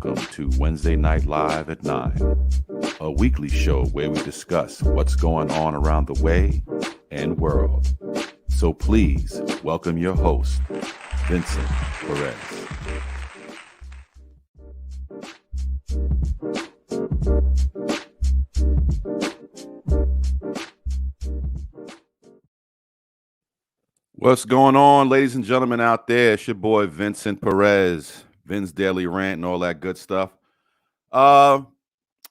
welcome to Wednesday Night Live at 9, a weekly show where we discuss what's going on around the way and world. So please welcome your host, Vincent Perez. What's going on, ladies and gentlemen out there? It's your boy Vincent Perez, Vin's Daily Rant and all that good stuff.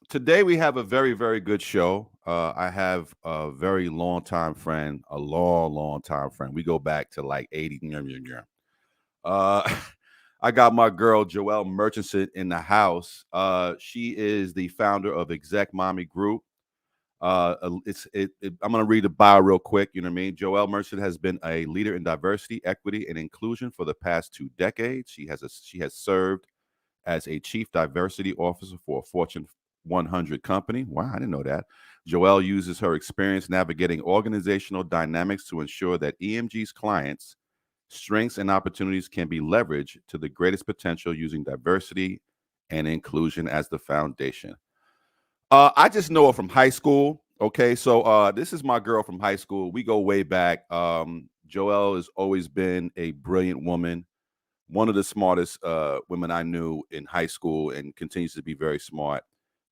Today we have a very, very good show. I have a very long time friend, a long time friend. We go back to like 80. I got my girl Joelle Murchison in the house. She is the founder of Exec Mommy Group. I'm going to read the bio real quick. You know what I mean? Joelle Murchison has been a leader in diversity, equity, and inclusion for the past 2 decades. She has served as a chief diversity officer for a Fortune 100 company. Wow, I didn't know that. Joelle uses her experience navigating organizational dynamics to ensure that EMG's clients' strengths and opportunities can be leveraged to the greatest potential using diversity and inclusion as the foundation. I just know her from high school. Okay, so this is my girl from high school. We go way back. Joelle has always been a brilliant woman, one of the smartest women I knew in high school, and continues to be very smart,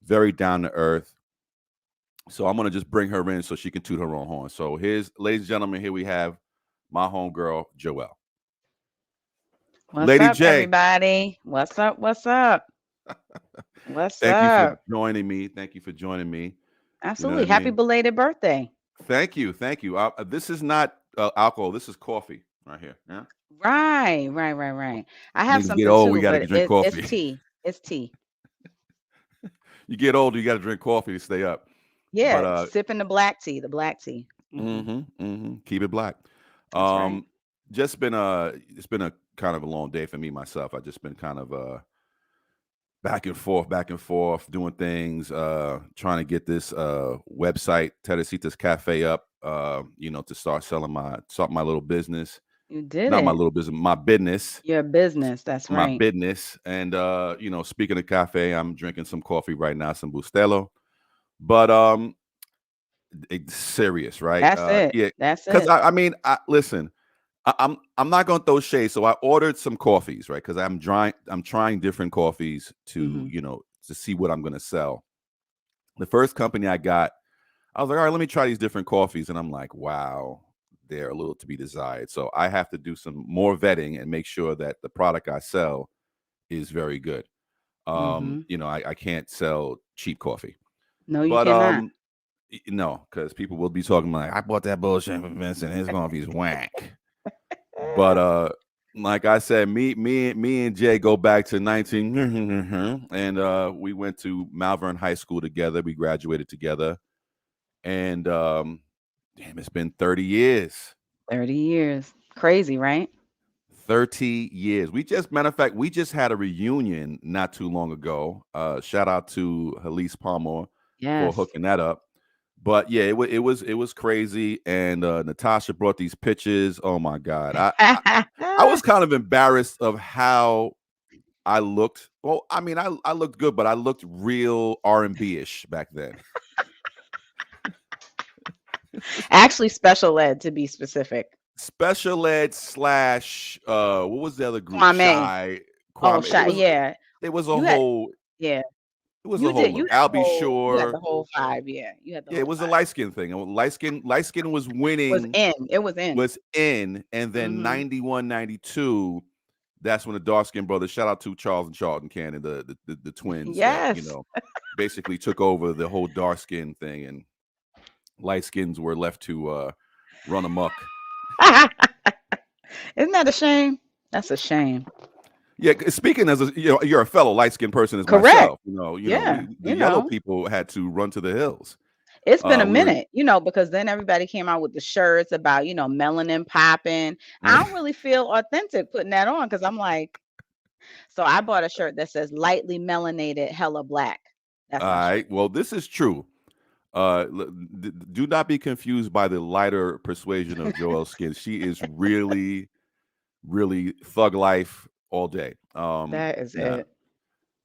very down to earth. So I'm gonna just bring her in so she can toot her own horn. So here's, ladies and gentlemen, here we have my homegirl, Joelle. What's Lady up, J. everybody? What's up? What's up? What's Thank you up? for joining me. Thank you for joining me. Absolutely. You know what I Happy mean? belated birthday. Thank you. Thank you. This is not alcohol. This is coffee right here. Yeah. Right. I have Niggas get something old, we too, got to but drink it's coffee. tea. It's tea. You get older, you got to drink coffee to stay up. Yeah, But sipping the black tea. The black tea. keep it black. That's right. Just been it's been a kind of a long day for me myself. I just been kind of back and forth, doing things, trying to get this website, Teresita's Cafe up, to start my little business. You did Not my it. little business, my business. Your business. That's My right. business. And speaking of cafe, I'm drinking some coffee right now, some Bustelo. But it's serious, right? That's it. Yeah, That's because it. listen, I'm not going to throw shade. So I ordered some coffees, right? Because I'm trying different coffees to to see what I'm going to sell. The first company I got, I was like, all right, let me try these different coffees, and I'm like, wow, they're a little to be desired. So I have to do some more vetting and make sure that the product I sell is very good. I can't sell cheap coffee, No, you but cannot. no, because people will be talking like, I bought that bullshit from Vincent. His coffee's whack. But like I said, me and Jay go back to 19 and we went to Malvern High School together. We graduated together. And damn, it's been 30 years. 30 years. Crazy, right? 30 years. Matter of fact, we just had a reunion not too long ago. Shout out to Halise Palmer for Yes. hooking that up. But yeah, it was crazy. And Natasha brought these pictures. Oh my God. I was kind of embarrassed of how I looked. Well, I mean, I looked good, but I looked real R&B-ish back then. Actually, special ed to be specific. Special ed slash what was the other group? Kwame. Shy, Oh, Kwame. shot. Yeah. It was a You had, whole yeah. it was a You whole did. You look. had I'll the be whole. You had sure. the whole vibe. Yeah. You had the Yeah, it whole was a vibe. light skin thing. Light skin was Was winning, in. It was in. and then Mm-hmm. 91, 92. That's when the dark skin brothers, shout out to Charles and Charlton Cannon, the twins that, Yes. basically took over the whole dark skin thing, and light skins were left to run amok. Isn't that a shame? That's a shame. Yeah, speaking as you're a fellow light skinned person as Correct. myself. We Yeah. the yellow people had to run to the hills. It's been a We were minute, because then everybody came out with the shirts about, melanin popping. I don't really feel authentic putting that on because I'm like, so I bought a shirt that says lightly melanated, hella black. That's all my shirt. right. Well, this is true. Do not be confused by the lighter persuasion of Joelle's skin. She is really, really thug life all day. That is Yeah, it.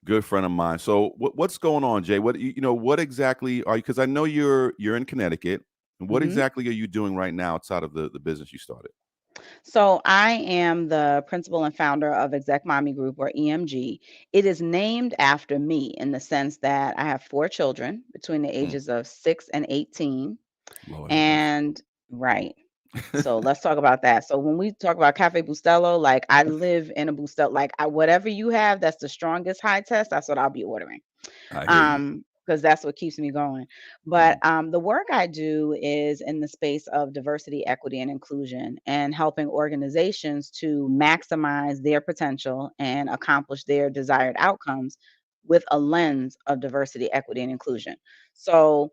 Good friend of mine. So what's going on, Jay? What what exactly are you? Because I know you're in Connecticut. And what Mhm. exactly are you doing right now outside of the business you started? So I am the principal and founder of Exec Mommy Group, or EMG. It is named after me in the sense that I have four children between the Mm, ages of 6 and 18. Lord have mercy. And right. So let's talk about that. So when we talk about Cafe Bustelo, like I live in a Bustelo, like whatever you have that's the strongest high test, that's what I'll be ordering. I hear you. Because that's what keeps me going. But Mm, the work I do is in the space of diversity, equity, and inclusion, and helping organizations to maximize their potential and accomplish their desired outcomes with a lens of diversity, equity, and inclusion. So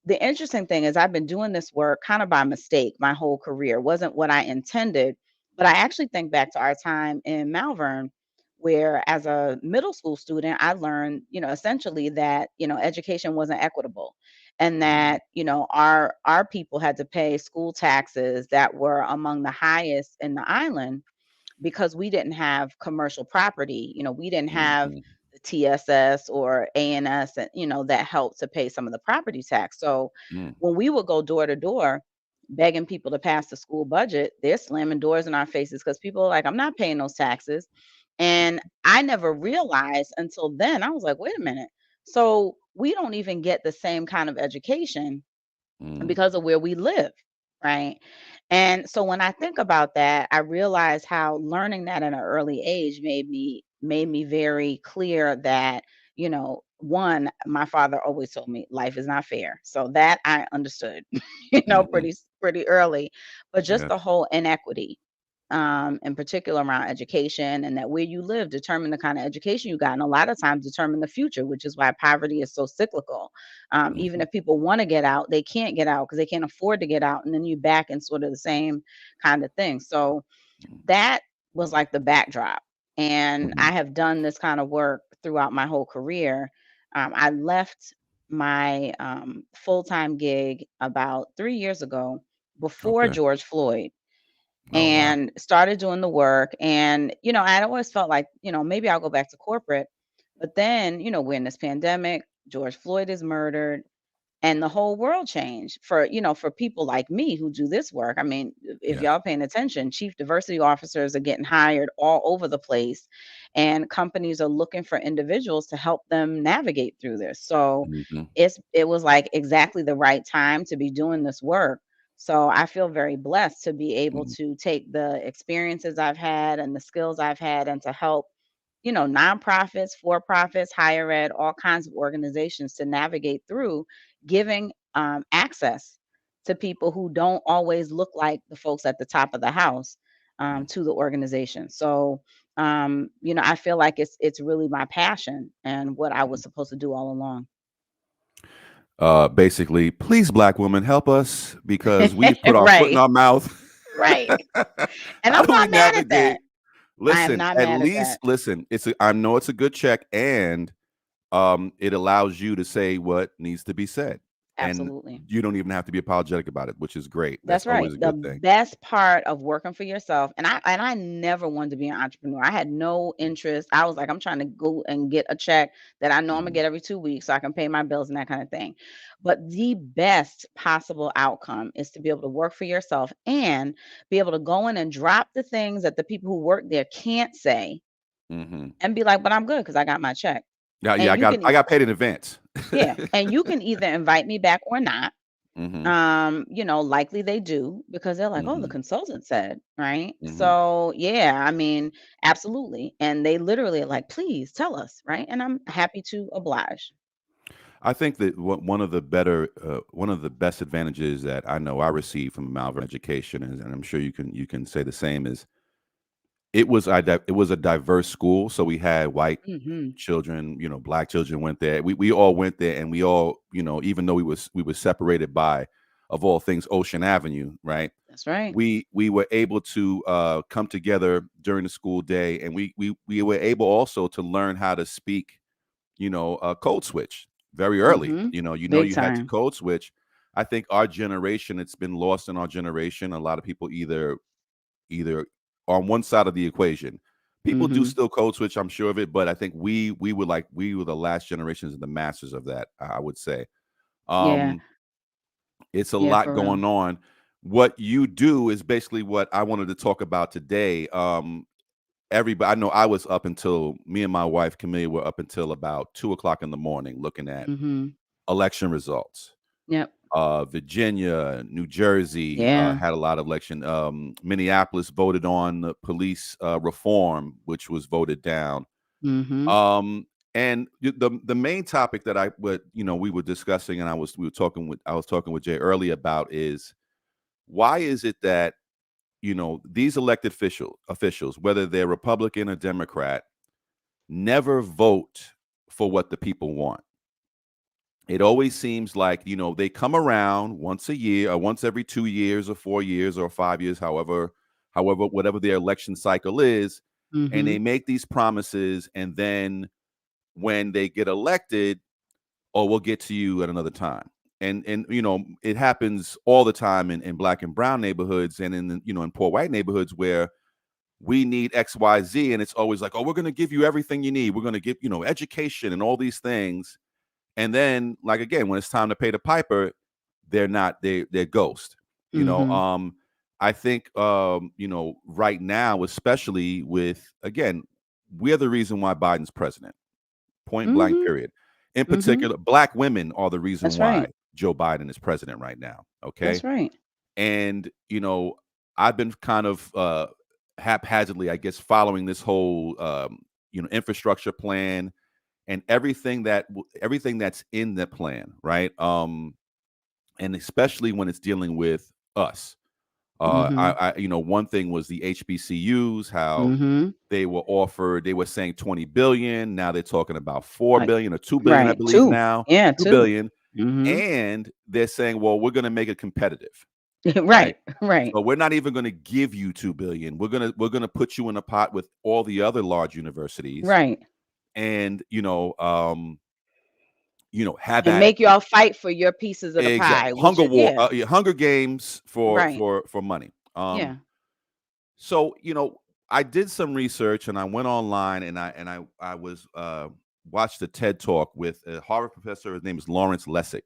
the interesting thing is I've been doing this work kind of by mistake my whole career. It wasn't what I intended, but I actually think back to our time in Malvern where as a middle school student I learned, essentially that, education wasn't equitable and mm, that, our people had to pay school taxes that were among the highest in the island because we didn't have commercial property. We didn't have mhm, the TSS or ANS, and that helped to pay some of the property tax. So mm, when we would go door to door begging people to pass the school budget, they're slamming doors in our faces because people are like, I'm not paying those taxes. And I never realized until then, I was like, wait a minute. So we don't even get the same kind of education mm, because of where we live, right? And so when I think about that, I realize how learning that at an early age made me very clear that, one, my father always told me life is not fair. So that I understood, mhm. pretty early. But just Yes. the whole inequity, in particular around education, and that where you live determine the kind of education you got, and a lot of times determine the future, which is why poverty is so cyclical. Even Mhm, if people want to get out, they can't get out because they can't afford to get out, and then you back in sort of the same kind of thing. So that was like the backdrop, and mhm. I have done this kind of work throughout my whole career. I left my full-time gig about 3 years ago before Okay. George Floyd Oh, wow. and started doing the work. And, I'd always felt like, maybe I'll go back to corporate. But then, we're in this pandemic, George Floyd is murdered, and the whole world changed for, for people like me who do this work. I mean, if Yes. y'all paying attention, chief diversity officers are getting hired all over the place, and companies are looking for individuals to help them navigate through this. So Mhm, it was like exactly the right time to be doing this work. So I feel very blessed to be able mhm, to take the experiences I've had and the skills I've had and to help, nonprofits, for profits, higher ed, all kinds of organizations to navigate through giving access to people who don't always look like the folks at the top of the house, mm. to the organization. So, I feel like it's really my passion and what I was supposed to do all along. Basically, please, black women, help us because we've put our foot in Right, our mouth. right. And How I'm do we not mad at that. navigate? I am Listen, not at mad at least that. listen. I know it's a good check, and it allows you to say what needs to be said, and Absolutely. you don't even have to be apologetic about it, which is great. That's That's right. always a The good thing. best part of working for yourself, and I never wanted to be an entrepreneur. I had no interest. I was like, I'm trying to go and get a check that I know I'm gonna Mhm, get every 2 weeks so I can pay my bills and that kind of thing. But the best possible outcome is to be able to work for yourself and be able to go in and drop the things that the people who work there can't say mhm. and be like, but I'm good because I got my check. Yeah, yeah. And you can, I got paid in advance. yeah, and you can either invite me back or not. Mhm, Likely they do because they're like, "Oh, the mhm, consultant said," right? mhm. So, yeah, I mean, absolutely. And they literally are like, "Please tell us," right? And I'm happy to oblige. I think that one of the best advantages that I know I received from Malvern education, and I'm sure you can say the same, is it was a diverse school. So we had white Mhm. children, black children went there. We all went there, and we all, even though we were separated by, of all things, Ocean Avenue, right? That's right. We were able to come together during the school day, and we were able also to learn how to speak, code switch very early. Mhm. You Big had to time. code switch. I think our generation, it's been lost in our generation. A lot of people either on one side of the equation, People do Mhm. still code switch, I'm sure of it, but I think we were the last generations of the masters of that, I would say. Yeah. Um, it's a Yeah, lot for real. going on. What you do is basically what I wanted to talk about today. Everybody, I know I was up until me and my wife Camille were up until about 2 o'clock in the morning looking at Mhm. election results. Yep. Virginia, New Jersey Yeah. had a lot of election. Minneapolis voted on the police reform, which was voted down. Mhm. Um, and the main topic that we were discussing, and I was talking with Jay earlier about is why is it that these elected officials, whether they're Republican or Democrat, never vote for what the people want. It always seems like, they come around once a year or once every 2 years or 4 years or 5 years, whatever their election cycle is, and they Mhm. make these promises. And then when they get elected, oh, we'll get to you at another time. And it happens all the time in black and brown neighborhoods and in poor white neighborhoods where we need XYZ. And it's always like, oh, we're going to give you everything you need. We're going to give, education and all these things. And then, like again, when it's time to pay the piper, they're not they're ghost. You know, Mhm. um, I think right now, especially with again, we're the reason why Biden's president. Point blank, Mhm. period. In Mhm. particular, black women are the reason That's why right. Joe Biden is president right now. Okay. That's right. And I've been kind of haphazardly, I guess, following this whole infrastructure plan and everything that's in the plan, right? And especially when it's dealing with us. Mhm. One thing was the HBCUs, how Mhm. they were saying 20 billion. Now they're talking about 4 Like billion or 2 billion, I right. believe 2. now, Yeah, 2 2. billion. Mhm. And they're saying, well, we're going to make it competitive, right? Right. Right. So we're not even going to give you 2 billion. We're going to put you in a pot with all the other large universities Right. and, have And at it. make y'all fight for your pieces of the Exact pie, which Hunger is war, yeah. yeah, Hunger Games for Right. for money. Yeah. So I did some research and I went online and I was watched a TED talk with a Harvard professor. His name is Lawrence Lessig,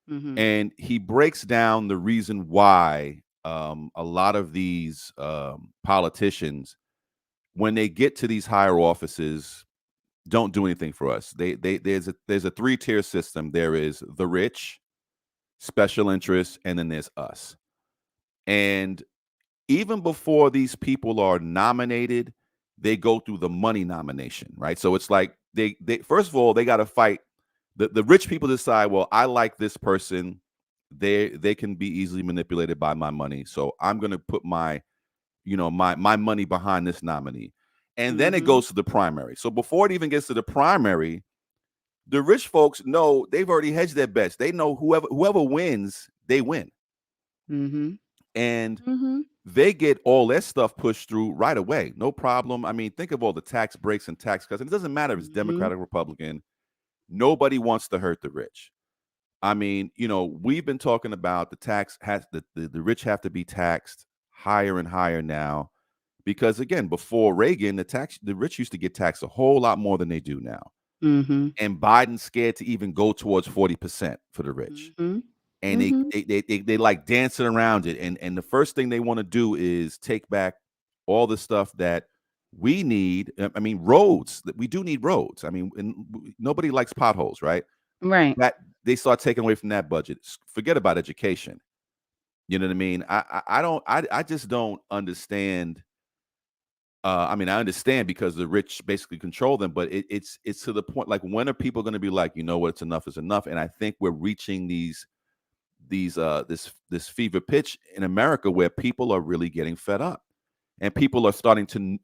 Mhm. and he breaks down the reason why a lot of these politicians, when they get to these higher offices, don't do anything for us. There's a three-tier system. There is the rich, special interests, and then there's us. And even before these people are nominated, they go through the money nomination, right? So it's like they first of all they got to fight. The rich people decide, well, I like this person. They can be easily manipulated by my money, so I'm going to put my money behind this nominee. And then it Mhm. goes to the primary. So before it even gets to the primary, the rich folks know they've already hedged their bets. They know whoever wins, they win. Mhm. And Mhm. they get all their stuff pushed through right away. No problem. I mean, think of all the tax breaks and tax cuts. And it doesn't matter if it's Mhm. Democratic or Republican. Nobody wants to hurt the rich. I mean, we've been talking about the rich have to be taxed higher and higher now. Because again, before Reagan, the rich used to get taxed a whole lot more than they do now. Mhm. And Biden's scared to even go towards 40% for the rich. Mhm. And they Mhm. they they, they, they like dancing around it. And the first thing they want to do is take back all the stuff that we need. I mean, roads. We do need roads. I mean, nobody likes potholes, right? Right. That they start taking away from that budget. Forget about education. You know what I mean? I don't. I just don't understand. I mean, I understand because the rich basically control them, but it's to the point. Like, when are people going to be like, you know what, it's enough is enough? And I think we're reaching this fever pitch in America where people are really getting fed up, and people are starting to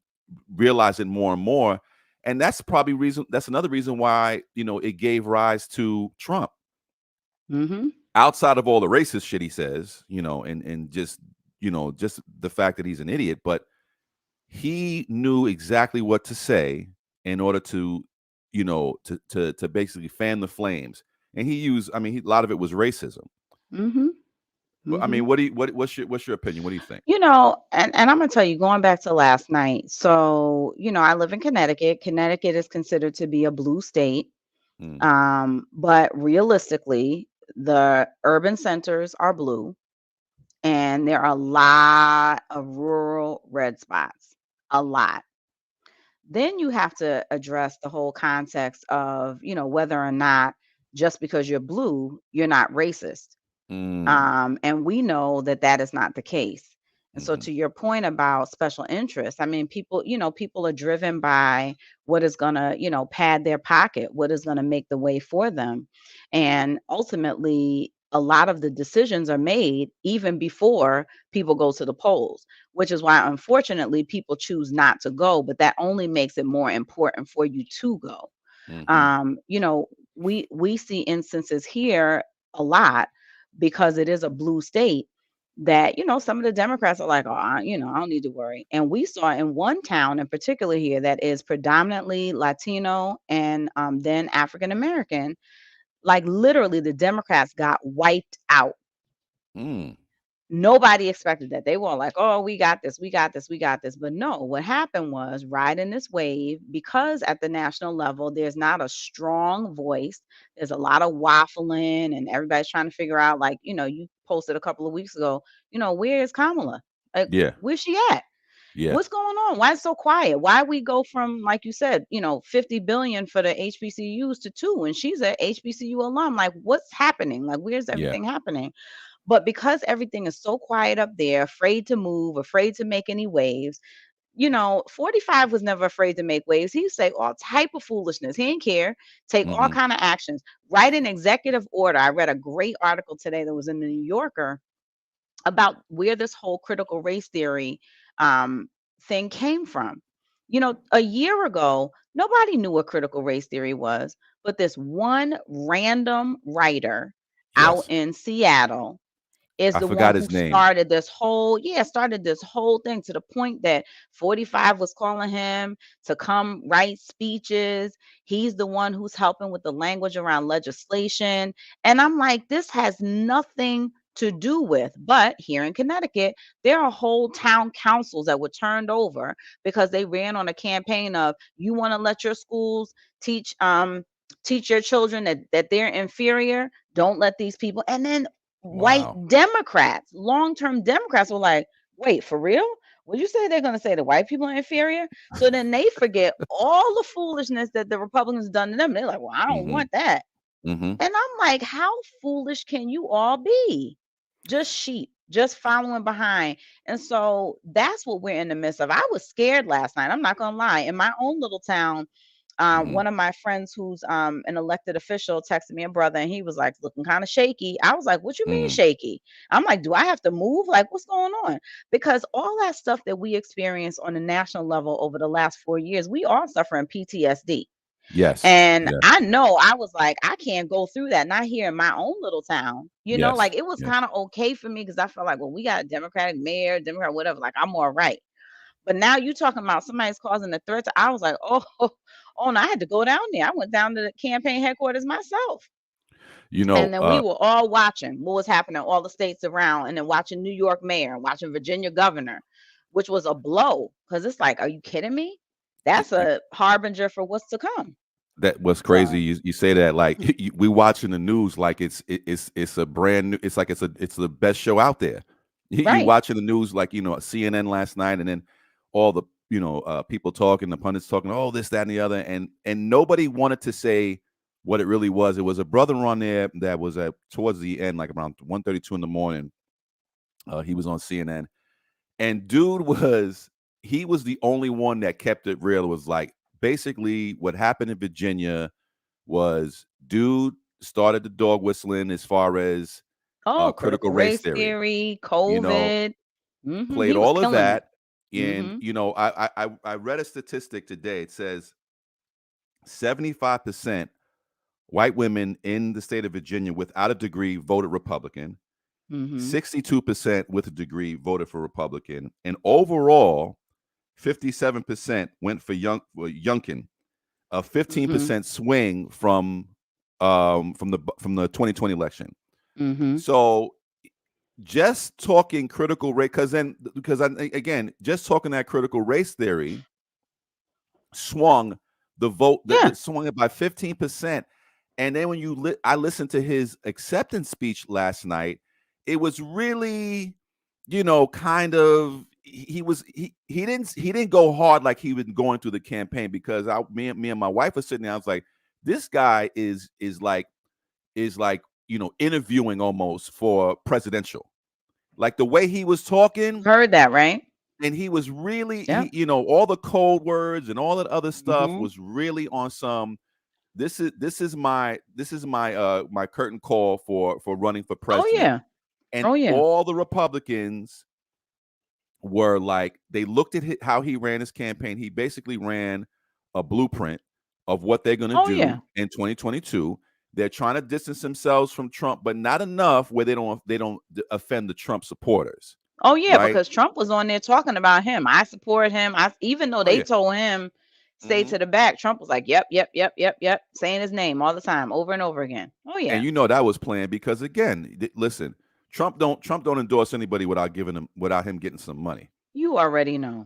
realize it more and more. And that's another reason why it gave rise to Trump. Mhm. Outside of all the racist shit he says, and just the fact that he's an idiot, but he knew exactly what to say in order to basically fan the flames. And he used, I mean, a lot of it was racism. Mhm. I mean, Mhm. what's your opinion? What do you think? And I'm gonna tell you, going back to last night. So, I live in Connecticut. Connecticut is considered to be a blue state. Mm, But realistically, the urban centers are blue, and there are a lot of rural red spots. A lot. Then you have to address the whole context of, whether or not just because you're blue, you're not racist. mm, And we know that that is not the case. And so, mhm, to your point about special interest, I mean, people are driven by what is going to, pad their pocket, what is going to make the way for them. And ultimately, a lot of the decisions are made even before people go to the polls, which is why, unfortunately, people choose not to go. But that only makes it more important for you to go. mhm. um, you know, we see instances here a lot because it is a blue state that, some of the Democrats are like, oh, I don't need to worry. And we saw in one town in particular here that is predominantly Latino and then African American, like literally the Democrats got wiped out. Mm, Nobody expected that. They were all like, "Oh, we got this, we got this, we got this." But no, what happened was riding this wave, because at the national level, there's not a strong voice. There's a lot of waffling, and everybody's trying to figure out, like, you posted a couple of weeks ago, where is Kamala? Like, yeah, where's she at? yeah. What's going on? Why is it so quiet? Why we go from, like you said, 50 billion for the HBCUs to two, and she's a HBCU alum. Like, what's happening? Like, where's Yeah. everything happening? But because everything is so quiet up there, afraid to move, afraid to make any waves, 45 was never afraid to make waves. He would say all type of foolishness. He didn't care. Take all Mhm. kind of actions. Write an executive order. I read a great article today that was in the New Yorker about where this whole critical race theory um, thing came from. A year ago, nobody knew what critical race theory was, but this one random writer out Yes. in Seattle is I the forgot one who his name. started this whole thing, to the point that 45 was calling him to come write speeches. He's the one who's helping with the language around legislation. And I'm like, this has nothing to do with, but here in Connecticut, there are whole town councils that were turned over because they ran on a campaign of, you want to let your schools teach teach your children that they're inferior, don't let these people. And then white Wow. Democrats, long-term Democrats were like, wait, for real? Would you say they're going to say the white people are inferior? So then they forget all the foolishness that the Republicans done to them. They're like, well, I don't Mhm. want that. Mhm. And I'm like, how foolish can you all be? Just sheep, just following behind. And so that's what we're in the midst of. I was scared last night. I'm not gonna lie. In my own little town, Mhm. one of my friends who's an elected official texted me a brother, and he was like looking kind of shaky. I was like, what you mean Mm. shaky? I'm like, do I have to move? Like, what's going on? Because all that stuff that we experienced on the national level over the last 4 years, we all suffering PTSD. Yes. And Yes. I know I was like, I can't go through that, not here in my own little town. Yes. Like it was Yes. kind of okay for me because I felt like, well, we got a Democratic mayor, Democrat, whatever. Like I'm all right. But now you talking about somebody's causing a threat I was like, oh, oh, no, I had to go down there. I went down to the campaign headquarters myself. You And know, then we were all watching what was happening, all the states around, and then watching New York mayor and watching Virginia governor, which was a blow. Cause it's like, are you kidding me? y- That's y- a harbinger for what's to come. that was crazy. So, You say that like we watching the news like it's a brand new. It's like it's the best show out there. You right. watching the news like CNN last night, and then all the people talking, the pundits talking, oh this that and the other, and nobody wanted to say what it really was. It was a brother on there that was at towards the end, like around 1:32 in the morning. He was on CNN, and dude was he was the only one that kept it real. It was like basically what happened in Virginia was dude started the dog whistling as far as Oh, critical critical race race theory. theory, You know, COVID. played He was all of killing it. that, and Mhm. I read a statistic today. It says 75% white women in the state of Virginia without a degree voted Republican. Mhm. 62% with a degree voted for Republican, and overall 57% went for Youngkin, a Mhm. 15% swing from the 2020 election. Mhm. So just talking critical race, again, just talking that critical race theory swung the vote, Yeah, swung it by 15%. And then when I listened to his acceptance speech last night, it was really, kind of, he didn't go hard like he was going through the campaign, because me and my wife were sitting there. I was like, this guy is like interviewing almost for presidential, like the way he was talking. heard that, right? And he was really, Yep. all the code words and all that other stuff Mhm. was really on some. This is my curtain call for running for Oh president. yeah. And Oh yeah. all the Republicans were like, they looked at how he ran his campaign. He basically ran a blueprint of what they're going to Oh yeah. do in 2022. They're trying to distance themselves from Trump, but not enough where they don't offend the Trump supporters, Oh yeah, right? because Trump was on there talking about him. I support him. I even though Oh they yeah. told him stay Hmm. to the back, Trump was like, "Yep, yep, yep, yep, yep," saying his name all the time, over and over again. Oh And yeah. that was planned, because again, listen, Trump don't endorse anybody without him getting some money. You already know. You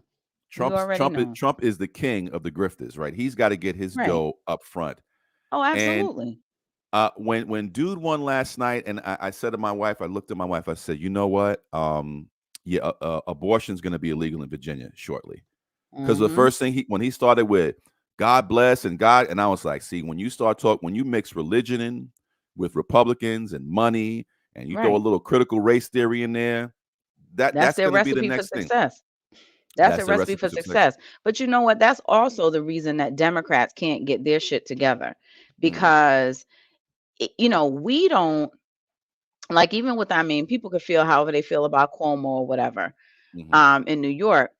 Trump's already Trump is know. Trump is the king of the grifters, right? He's got to get his Right. dough up front. Oh, And absolutely. when dude won last night, and I said to my wife, I looked at my wife, I said, you know what? Yeah, abortion's going to be illegal in Virginia shortly. Because the Mhm. first thing when he started with God bless and God, and I was like, see, when you mix religion in with Republicans and money, and you throw a Right. little critical race theory in there, That's that's their going to be the recipe for next thing. success. That's That's a the recipe recipe for for success. success. But you know what? That's also the reason that Democrats can't get their shit together Mm, because we don't like even with I mean, people could feel however they feel about Cuomo or whatever hmm. in New York.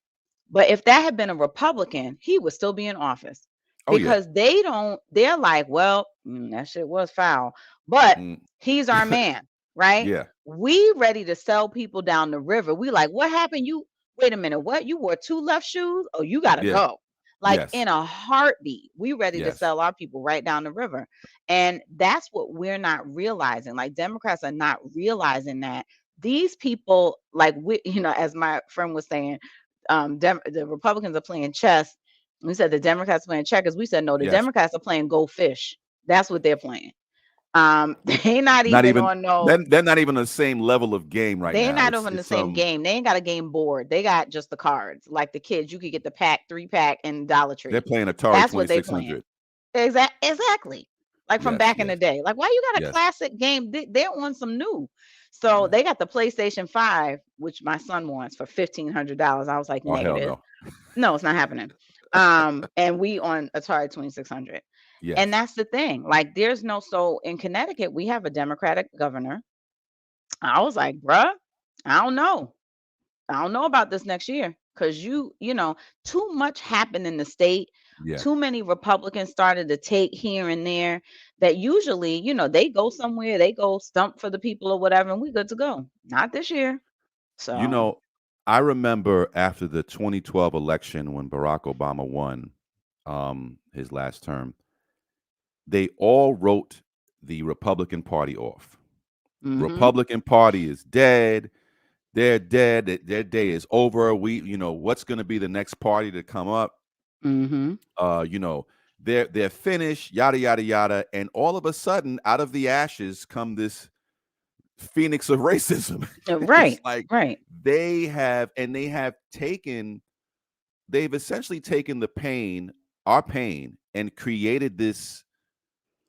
But if that had been a Republican, he would still be in office Oh yeah. because they're like, well, that shit was foul, but Mm. he's our man, right? Yeah. We ready to sell people down the river. We like, what happened? Wait a minute, what? You wore two left shoes? Oh, you got to Yeah. go. Like Yes. in a heartbeat, we ready to Yes. sell our people right down the river. And that's what we're not realizing. Like Democrats are not realizing that these people, like as my friend was saying, the Republicans are playing chess. We said the Democrats playing checkers. We said no, the Yes. Democrats are playing go fish. That's what they're playing. They not Not even even on no. they're not even on the same level of game right They ain't now. not It's over in the it's same game. They ain't got a game board. They got just the cards. Like the kids, you could get the pack, 3-pack in Dollar they're Tree. playing Atari That's what they playing. 2600. Exactly. Like from Yes. back in the Yes. day. Like why you got a Yes. classic game? They're on some new. So Yeah. they got the PlayStation 5, which my son wants for $1,500. I was like Oh hell negative. no. No, it's not happening. And we on Atari 2600. And Yes. that's the thing. Like there's no so in Connecticut, we have a Democratic governor. I was like, bruh, I don't know. I don't know about this next year because too much happened in the state. Yeah. Too many Republicans started to take here and there that usually, they go somewhere, they go stump for the people or whatever, and we good to go. Not this year. You So, know, I remember after the 2012 election when Barack Obama won his last term, they all wrote the Republican Party off. mm-hmm, Republican Party is dead. They're dead. Their day is over. What's going to be the next party to come up? mm-hmm. Uh, you know, they're finished. Yada yada yada. And all of a sudden, out of the ashes come this phoenix of racism. It's Right, like right. they've essentially taken our pain, and created this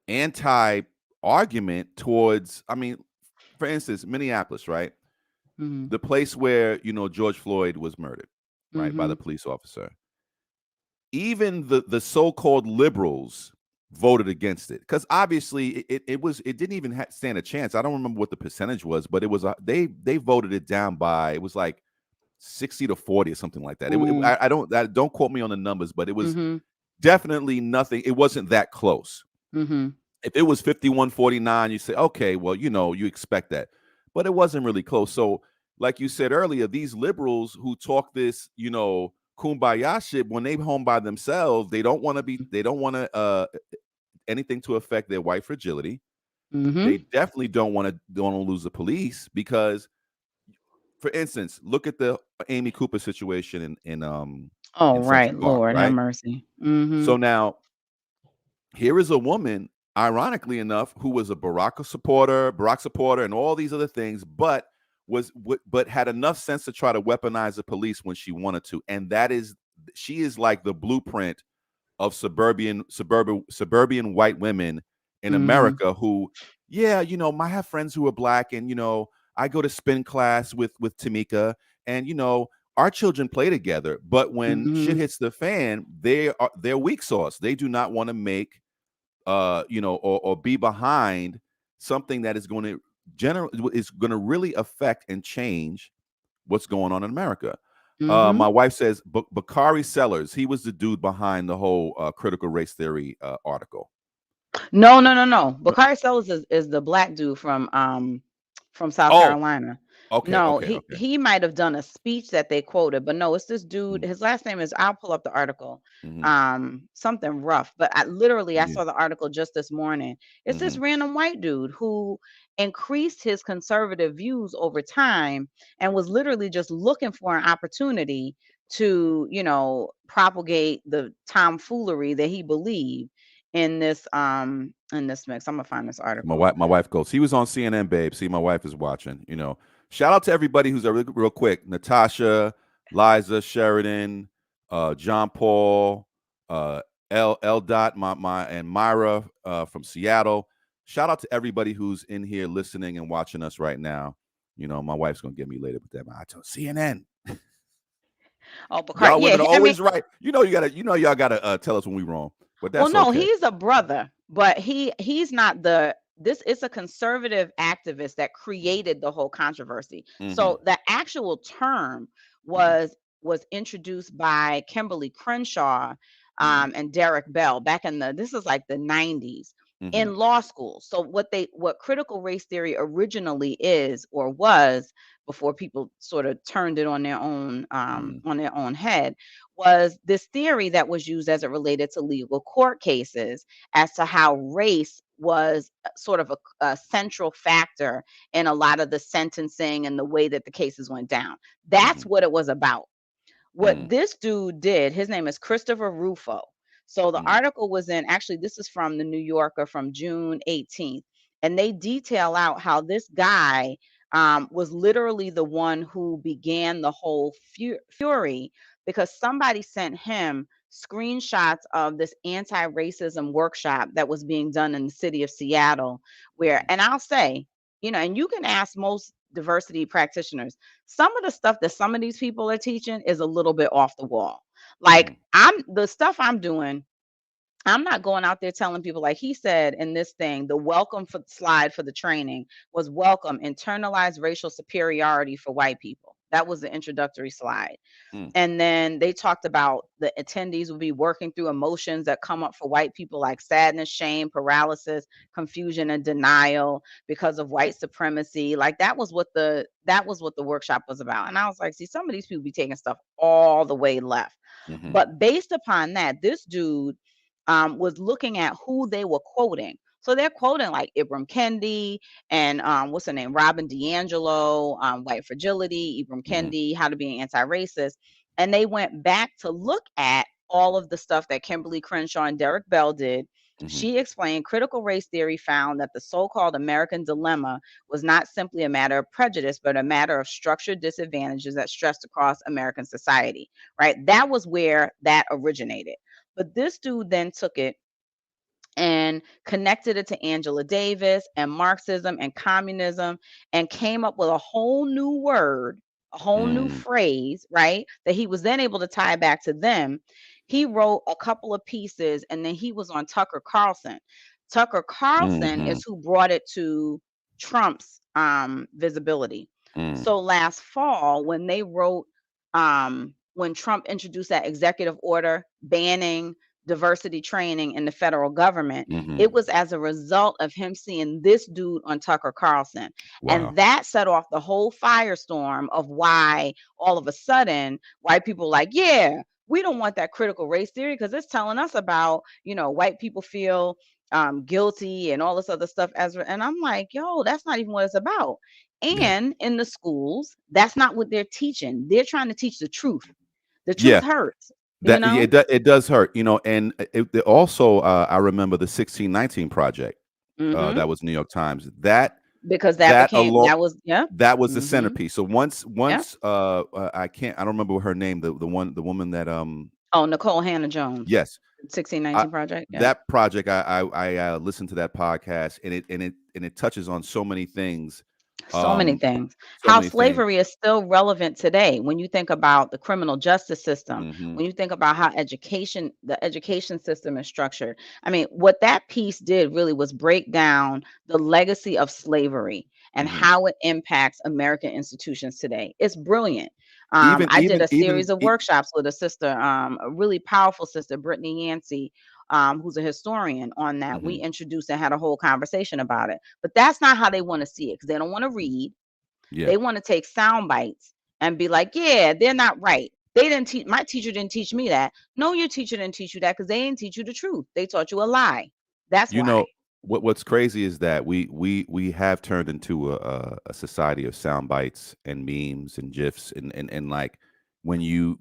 anti argument towards. I mean, for instance, Minneapolis, right? Mm-hmm, The place where George Floyd was murdered, right, by mm-hmm, the police officer. Even the so-called liberals voted against it, because obviously it didn't even stand a chance. I don't remember what the percentage was, but it was they voted it down by, it was like 60 to 40 or something like that. Don't quote me on the numbers, but it was mm-hmm, definitely nothing. It wasn't that close. mm-hmm. If it was 51-49, you say, okay, well, you expect that. But it wasn't really close. So, like you said earlier, these liberals who talk this, kumbaya shit, when they home by themselves, they don't want to anything to affect their white fragility. Mm-hmm. They definitely don't want to lose the police, because for instance, look at the Amy Cooper situation Oh, in right. Central Park, Lord have right? mercy. Mhm. So now here is a woman, ironically enough, who was a Barack supporter, and all these other things, but but had enough sense to try to weaponize the police when she wanted to, and that is she is like the blueprint of suburban white women in Mhm. America who, yeah, I have friends who are black, and I go to spin class with Tamika, and our children play together. But when shit Mhm. hits the fan, they're weak sauce. They do not want to make or be behind something that is going to really affect and change what's going on in America. My Mhm. wife says Bakari Sellers. He was the dude behind the whole critical race theory article. No, no, no, no. No- Bakari Sellers is the black dude from South Oh, Carolina. okay, No, okay, he okay. he might have done a speech that they quoted, but no, it's this dude. Mm, His last name is, I'll pull up the article. mm-hmm, Something rough, but I yeah, saw the article just this morning. It's this mm-hmm, random white dude who increased his conservative views over time and was literally just looking for an opportunity to, propagate the tomfoolery that he believed in this mix. I'm gonna find this article. My wife goes. He was on CNN, babe. See, my wife is watching. Shout out to everybody who's real quick. Natasha, Liza, Sheridan, John Paul, uh, L Dot, my and Myra from Seattle. Shout out to everybody who's in here listening and watching us right now. My wife's gonna get me later with that. I told CNN. Oh, Bakari, Y'all yeah, women are I mean, always right. Y'all gotta tell us when we wrong, but well, that's no, okay. he's a brother, but he's not the this is a conservative activist that created the whole controversy. Mm-hmm, So the actual term mm-hmm, was introduced by Kimberly Crenshaw mm-hmm, and Derek Bell back in the this is like the 90s mm-hmm, in law school. So what critical race theory originally is or was before people sort of turned it mm-hmm, on their own head was this theory that was used as it related to legal court cases as to how race was sort of a central factor in a lot of the sentencing and the way that the cases went down. mm-hmm, That's what it was about. What mm-hmm, this dude did, his name is Christopher Rufo. So the mm-hmm, article was in, actually, this is from the New Yorker from June 18th. And they detail out how this guy was literally the one who began the whole fury because somebody sent him screenshots of this anti-racism workshop that was being done in the city of Seattle, where, mm-hmm. and I'll say, and you can ask most diversity practitioners, some of the stuff that some of these people are teaching is a little bit off the wall. Like Mhm, the stuff I'm doing, I'm not going out there telling people like he said in this thing, the welcome for slide for the training was welcome internalized racial superiority for white people. That was the introductory slide. mm, And then they talked about the attendees will be working through emotions that come up for white people like sadness, shame, paralysis, confusion, and denial because of white supremacy. Like that was what the workshop was about. And I was like, see, some of these people be taking stuff all the way left. mhm, But based upon that, this dude was looking at who they were quoting. So they're quoting like Ibram Kendi and what's her name, Robin DiAngelo, White Fragility, Ibram mhm, Kendi, How to Be an Anti-Racist, and they went back to look at all of the stuff that Kimberly Crenshaw and Derek Bell did. mhm, She explained critical race theory found that the so-called American dilemma was not simply a matter of prejudice, but a matter of structured disadvantages that stressed across American society. Right? That was where that originated. But this dude then took it and connected it to Angela Davis and Marxism and communism and came up with a whole new word, a whole new mm, phrase, right? That he was then able to tie back to them. He wrote a couple of pieces and then he was on Tucker Carlson. Tucker Carlson mhm, is who brought it to Trump's visibility. mm, So last fall, when they wrote, when Trump introduced that executive order banning diversity training in the federal government, mhm. it was as a result of him seeing this dude on Tucker Carlson. Wow. And that set off the whole firestorm of why all of a sudden white people like, yeah, we don't want that critical race theory because it's telling us about, white people feel guilty and all this other stuff as and I'm like, yo, that's not even what it's about. Yeah. And in the schools, that's not what they're teaching. They're trying to teach the truth. The truth Yeah. hurts, you That know? it does hurt, and it also, I remember the 1619 project, Hmm. that was New York Times. That Because that that became alone that was yeah. that was the Hmm. centerpiece. So Yeah. I don't remember her name, the woman that Oh, Nicole Hannah Jones, yes, I 1619 project. Yeah. that project, I listened to that podcast, and it touches on so many things, So many um, things. so How many things. slavery is still relevant today when you think about the criminal justice system, Mhm, when you think about how the education system is structured. I mean, what that piece did really was break down the legacy of slavery and mhm. how it impacts American institutions today. It's brilliant. Even I did even a even series of e workshops with a sister, a really powerful sister, Brittany Yancey, who's a historian on that. We mhm, introduced and had a whole conversation about it. But that's not how they want to see it because they don't want to read. yeah. They want to take sound bites and be like, yeah, they're not right. They didn't teach, my teacher didn't teach me that. No, your teacher didn't teach you that because they didn't teach you the truth. They taught you a lie. That's You why. know, what's crazy is that we have turned into a society of sound bites and memes and gifs, and like, when you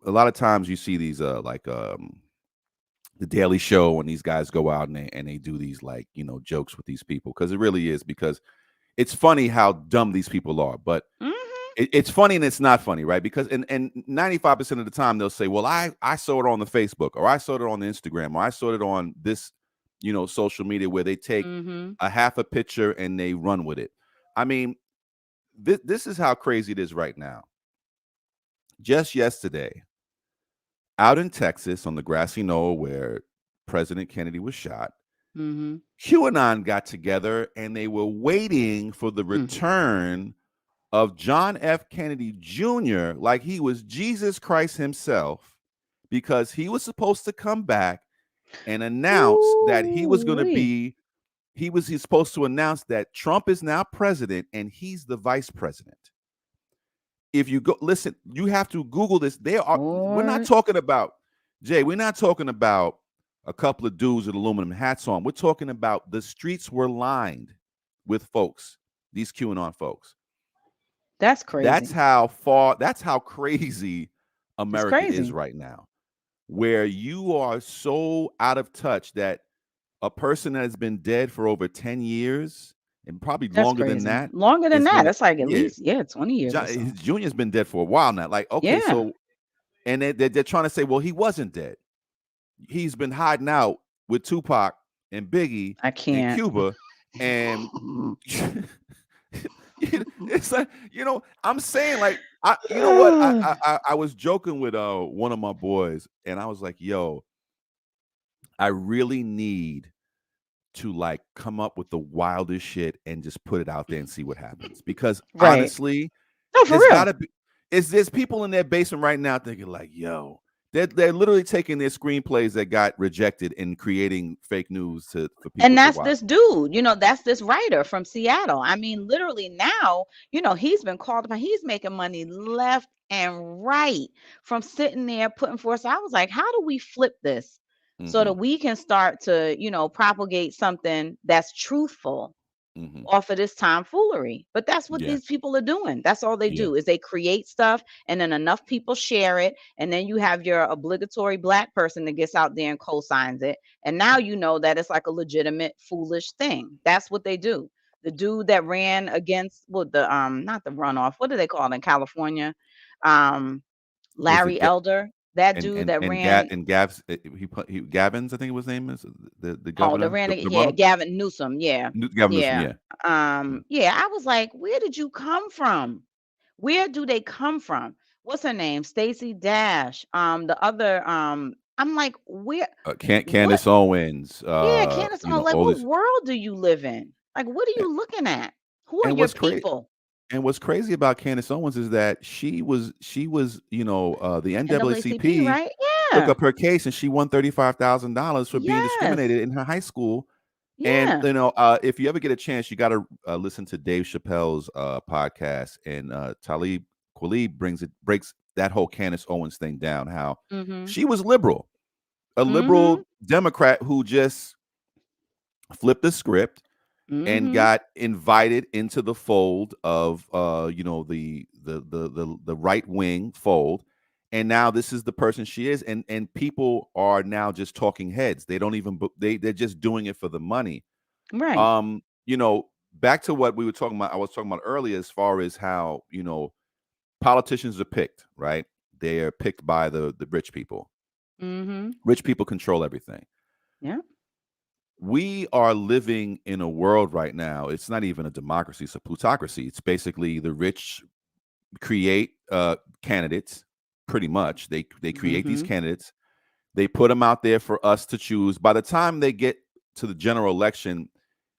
a lot of times you see these, like, the Daily Show, and these guys go out, and they do these, like, jokes with these people, because it really is, because it's funny how dumb these people are, but Hmm. it's funny and it's not funny, right? Because and 95% of the time they'll say, "Well, I saw it on the Facebook, or I saw it on the Instagram, or I saw it on this, social media," where they take Hmm. a half a picture and they run with it. I mean, this is how crazy it is right now. Just yesterday, out in Texas on the grassy knoll where President Kennedy was shot, Hmm. QAnon got together and they were waiting for the Mm. return of John F. Kennedy Jr., like he was Jesus Christ himself, because he was supposed to come back and announce that he was going to Ooh-wee. be, he's supposed to announce that Trump is now president and he's the vice president. If you go listen, you have to Google this. We're not Lord. talking about, Jay, we're not talking about a couple of dudes with aluminum hats on. We're talking about the streets were lined with folks, these QAnon folks. That's That's crazy. how far, that's how crazy It's America is crazy. right now, where you are so out of touch that a person that has been dead for over 10 years, and probably That's longer than crazy. that, Longer than is that. gonna, It's like at yeah, least, yeah, 20 years or His so. Junior's been dead for a while now. Like, okay, Yeah. so, and they're trying to say, well, he wasn't dead. He's been hiding out with Tupac and Biggie I in can't. Cuba, and it's like, I'm saying, like, you know what, I was joking with one of my boys, and I was like, yo, I really need to, like, come up with the wildest shit and just put it out there and see what happens, because Right. honestly, No, for there's real. gotta be, there's people in their basement right now thinking like, yo, they're literally taking their screenplays that got rejected and creating fake news for And people to that's watch. this dude, that's this writer from Seattle. I mean, literally now, he's been called upon. He's making money left and right from sitting there putting forth. So I was like, how do we flip this so that Mhm, we can start to, propagate something that's truthful mhm. off of this tomfoolery. But that's what Yeah, these people are doing. That's all they yeah, do is they create stuff and then enough people share it. And then you have your obligatory black person that gets out there and co-signs it. And now you know that it's like a legitimate foolish thing. That's what they do. The dude that ran against the not the runoff, what do they call it in California? Um was it Larry Elder, that dude that ran. And Gav's, Gavin's, I think his name is, the Oh, the governor, ran the yeah, runner, Gavin Newsom. Yeah. Gavin Newsom, Yeah. yeah, yeah. Yeah, I was like, where did you come from? Where do they come from? What's her name? Stacey Dash. The other I'm like, where what? Candace Owens, Yeah, Candace, like all what this, world do you live in? Like what are you looking at? Who are and your what's crazy. people? And what's crazy about Candace Owens is that she was, the NAACP, NAACP right? took Yeah. up her case, and she won $35,000 for being Yes. discriminated in her high school. And Yeah. if you ever get a chance, you got to listen to Dave Chappelle's podcast, and Talib Kweli breaks that whole Candace Owens thing down. How Mhm. she was liberal, a liberal Mhm. Democrat who just flipped the script and Mhm. got invited into the fold of the right wing fold, and now this is the person she is, and people are now just talking heads. They don't even they're just doing it for the money. Right. um Back to what we were talking about, I was talking about earlier, as far as how politicians are picked, right? They are picked by the rich people. Mhm. Rich people control everything. Yeah. We are living in a world right now. It's not even a democracy; it's a plutocracy. It's basically the rich create candidates. Pretty much, they create these Mhm. candidates. They put them out there for us to choose. By the time they get to the general election,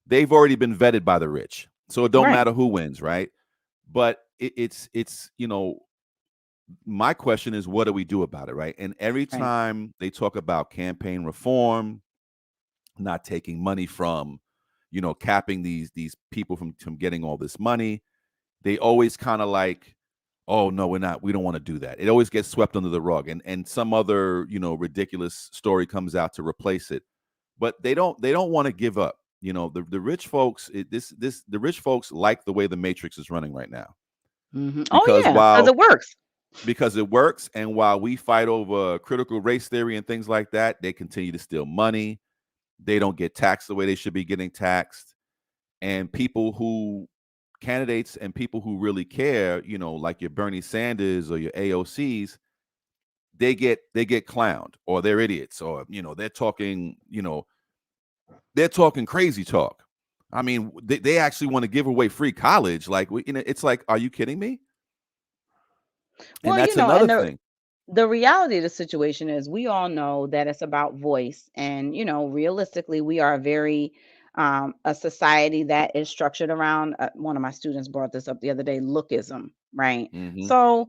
they've already been vetted by the rich, so it don't Right. matter who wins, right? But it's my question is, what do we do about it, right? And every Right. time they talk about campaign reform, not taking money from, capping these people from getting all this money, they always kind of like, oh no, we don't want to do that. It always gets swept under the rug, and some other ridiculous story comes out to replace it. But they don't want to give up. The rich folks, the rich folks like the way the matrix is running right now, Mhm. Oh because yeah, cuz while it works. because it works, and while we fight over critical race theory and things like that, they continue to steal money. They don't get taxed the way they should be getting taxed. And candidates and people who really care, like your Bernie Sanders or your AOCs, they get clowned, or they're idiots, or they're talking crazy talk. I mean, they actually want to give away free college. Like, it's like, are you kidding me? And Well, that's and another thing. the reality of the situation is we all know that it's about voice, and realistically we are a very a society that is structured around one of my students brought this up the other day, lookism, right? Hmm. So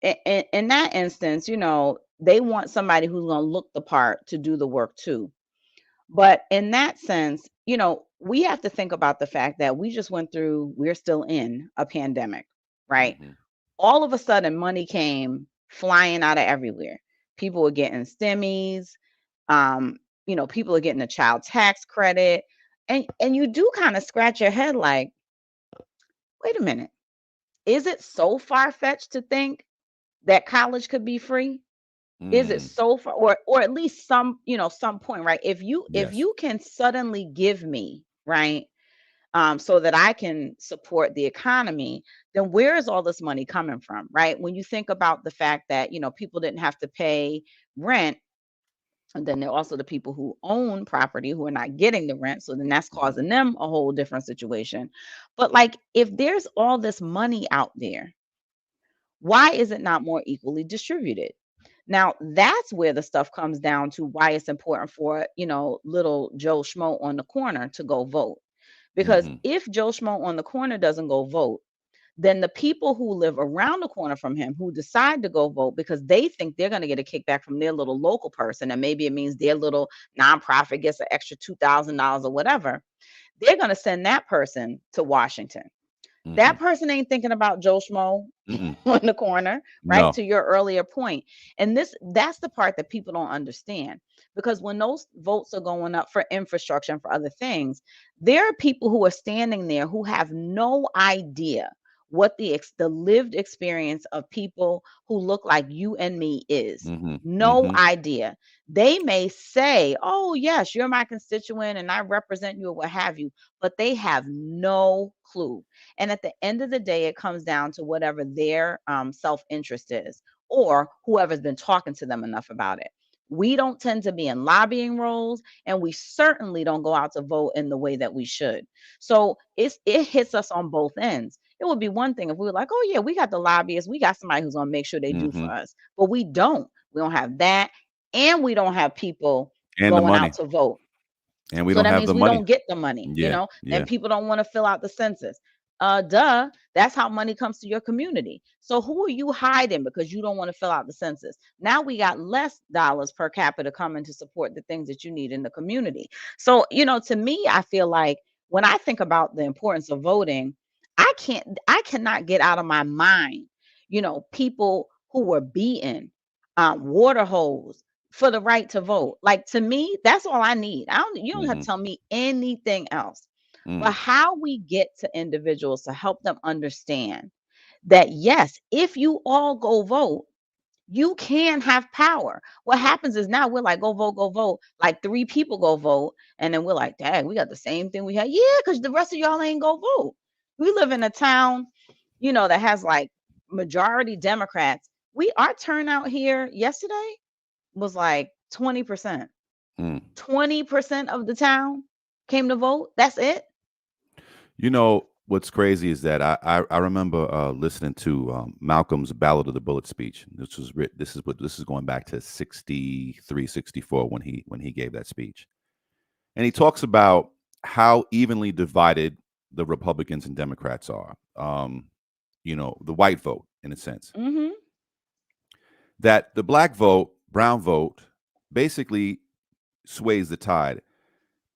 in that instance, they want somebody who's going to look the part to do the work too. But in that sense, we have to think about the fact that we're still in a pandemic, right? Hmm. All of a sudden money came flying out of everywhere. People were getting stimmies, um, people are getting a child tax credit. And you do kind of scratch your head like, wait a minute, is it so far-fetched to think that college could be free? Is it Mm. so far, or at least some point, right? If Yes. you can suddenly give me, right, so that I can support the economy, then where is all this money coming from, right? When you think about the fact that, people didn't have to pay rent, and then there are also the people who own property who are not getting the rent. So then that's Hmm. causing them a whole different situation. But like, if there's all this money out there, why is it not more equally distributed? Now, that's where the stuff comes down to why it's important for, little Joe Schmo on the corner to go vote. Because Hmm. if Joe Schmo on the corner doesn't go vote, then the people who live around the corner from him who decide to go vote because they think they're going to get a kickback from their little local person, and maybe it means their little nonprofit gets an extra $2,000 or whatever, they're going to send that person to Washington. Hmm. That person ain't thinking about Joe Schmo Mm-mm. on the corner, right? No. To your earlier point. And that's the part that people don't understand. Because when those votes are going up for infrastructure and for other things, there are people who are standing there who have no idea what the lived experience of people who look like you and me is. Hmm. No Hmm. idea. They may say, "Oh, yes, you're my constituent and I represent you," or what have you, but they have no clue. And at the end of the day, it comes down to whatever their self interest is, or whoever's been talking to them enough about it. We don't tend to be in lobbying roles, and we certainly don't go out to vote in the way that we should. So it hits us on both ends. It would be one thing if we were like, "Oh yeah, we got the lobbyists, we got somebody who's gonna make sure they do for Hmm. us," but we don't. We don't have that, and we don't have people And the going out money. to vote. And we So don't that have means the we money. don't get the money, Yeah. and Yeah. people don't want to fill out the census. Duh, that's how money comes to your community. So who are you hiding because you don't want to fill out the census? Now we got less dollars per capita coming to support the things that you need in the community. So, to me, I feel like when I think about the importance of voting, I cannot get out of my mind, people who were beaten, water hose, for the right to vote. Like to me, that's all I need. I don't You don't have to Mhm. tell me anything else. But Mm. how we get to individuals to help them understand that yes, if you all go vote, you can have power. What happens is now we're like, go vote, go vote. Like three people go vote, and then we're like, dang, we got the same thing we had. Yeah, because the rest of y'all ain't go vote. We live in a town, that has like majority Democrats. Our turnout here yesterday was like 20%. Mm. 20% of the town came to vote. That's it. You know what's crazy is that I remember listening to Malcolm's Ballad of the Bullet speech. This was this is going back to 63, 64 when he gave that speech, and he talks about how evenly divided the Republicans and Democrats are. The white vote in a sense, Hmm. that the black vote, brown vote, basically sways the tide.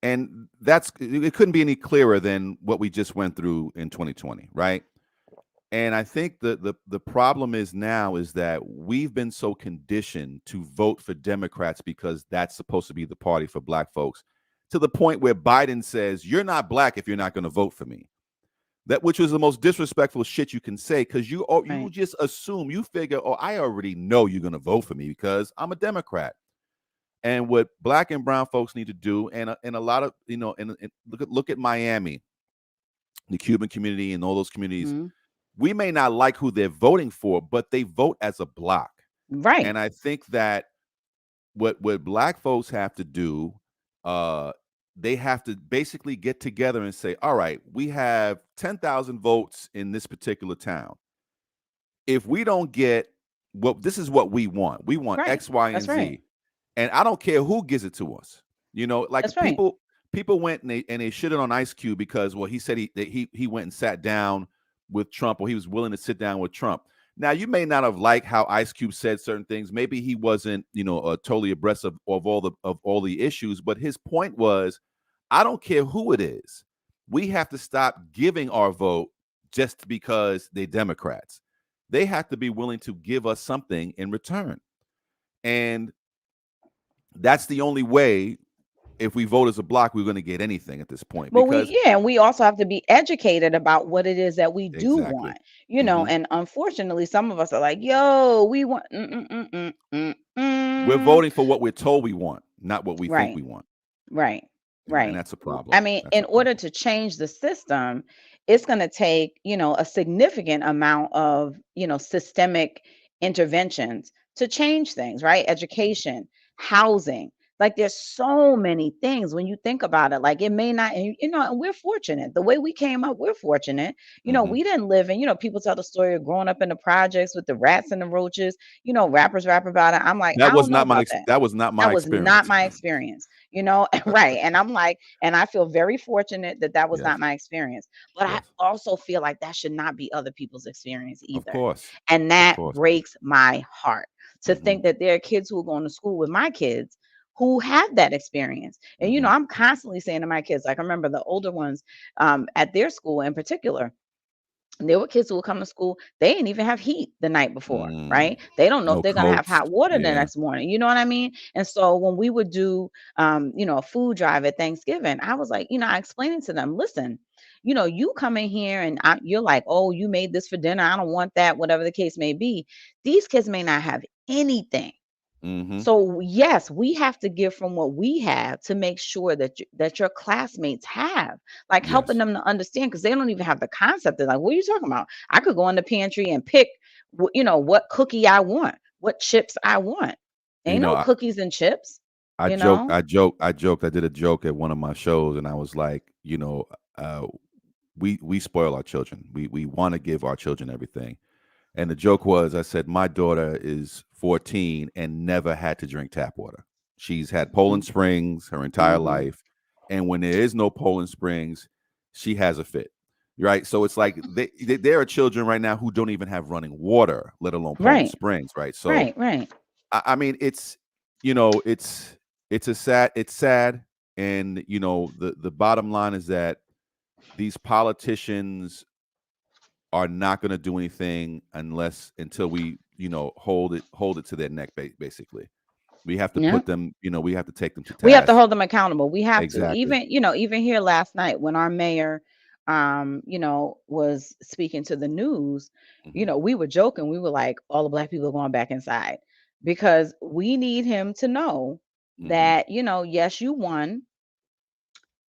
And it couldn't be any clearer than what we just went through in 2020, right? And I think the problem is now is that we've been so conditioned to vote for Democrats because that's supposed to be the party for black folks, to the point where Biden says, "You're not black if you're not going to vote for me." That which was the most disrespectful shit you can say, because you Right. just assume, you figure, oh, I already know you're going to vote for me because I'm a Democrat. And what black and brown folks need to do, and a lot of and look at Miami, the Cuban community, and all those communities. Hmm. We may not like who they're voting for, but they vote as a block. Right. And I think that what black folks have to do, uh, they have to basically get together and say, all right, we have 10,000 votes in this particular town. If we don't get what this is what we want Right. X, Y, and That's right. Z, and I don't care who gives it to us. Like That's right. people went and they shitted on Ice Cube because, well, he said he went and sat down with Trump, or he was willing to sit down with Trump. Now, you may not have liked how Ice Cube said certain things. Maybe he wasn't, totally abreast of all the issues. But his point was, I don't care who it is. We have to stop giving our vote just because they're Democrats. They have to be willing to give us something in return. And that's the only way, if we vote as a block, we're going to get anything at this point. But Because and we also have to be educated about what it is that we do exactly. want, Hmm. and unfortunately, some of us are like, yo, we want, We're voting for what we're told we want, not what we think right. we want. Right. And Right. that's a problem. I mean, That's a in order problem. to change the system, it's going to take, a significant amount of, systemic interventions to change things, right? Education, housing. Like there's so many things when you think about it. Like it may not, and we're fortunate. The way we came up, we're fortunate. Hmm. We didn't live in, people tell the story of growing up in the projects with the rats and the roaches. Rappers rap about it. I'm like, I don't know about that. That was not That my was not experience. my experience, right? And I'm like, and I feel very fortunate that that was not Yes. my experience. But I Yes. also feel like that should not be other people's experience Of either. course. And Of that course. breaks my heart to Hmm. think that there are kids who are going to school with my kids who have that experience. And, Hmm. I'm constantly saying to my kids, like I remember the older ones at their school in particular, there were kids who would come to school, they didn't even have heat the night before, Mm. right? They don't know if No they're going to have coats. hot water the Yeah. next morning. You know what I mean? And so when we would do, a food drive at Thanksgiving, I was like, I explained it to them, listen, you come in here and you're like, oh, you made this for dinner. I don't want that, whatever the case may be. These kids may not have anything. Hmm. So yes, we have to give from what we have to make sure that that your classmates have, like helping Yes. them to understand because they don't even have the concept. They're like, "What are you talking about? I could go in the pantry and pick, what cookie I want, what chips I want. You Ain't know, no I, cookies and chips, I you joked, know." I joked, I joked. I did a joke at one of my shows, and I was like, uh, we spoil our children. We want to give our children everything. And the joke was, I said, my daughter is 14 and never had to drink tap water. She's had Poland Springs her entire Mm-hmm. life. And when there is no Poland Springs, she has a fit. Right. So it's like there are children right now who don't even have running water, let alone Poland Right, Springs. Right. So, right, right. I mean, it's sad. And, the bottom line is that these politicians are not going to do anything until we hold it to their neck, basically. We have to Yeah. put them, we have to take them to We have to task. hold them accountable. We have to. Exactly. Even here last night when our mayor was speaking to the news, Hmm. we were joking. We were like, all the black people are going back inside because we need him to know Hmm. that, yes, you won,